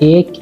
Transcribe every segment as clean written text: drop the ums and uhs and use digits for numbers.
1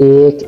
1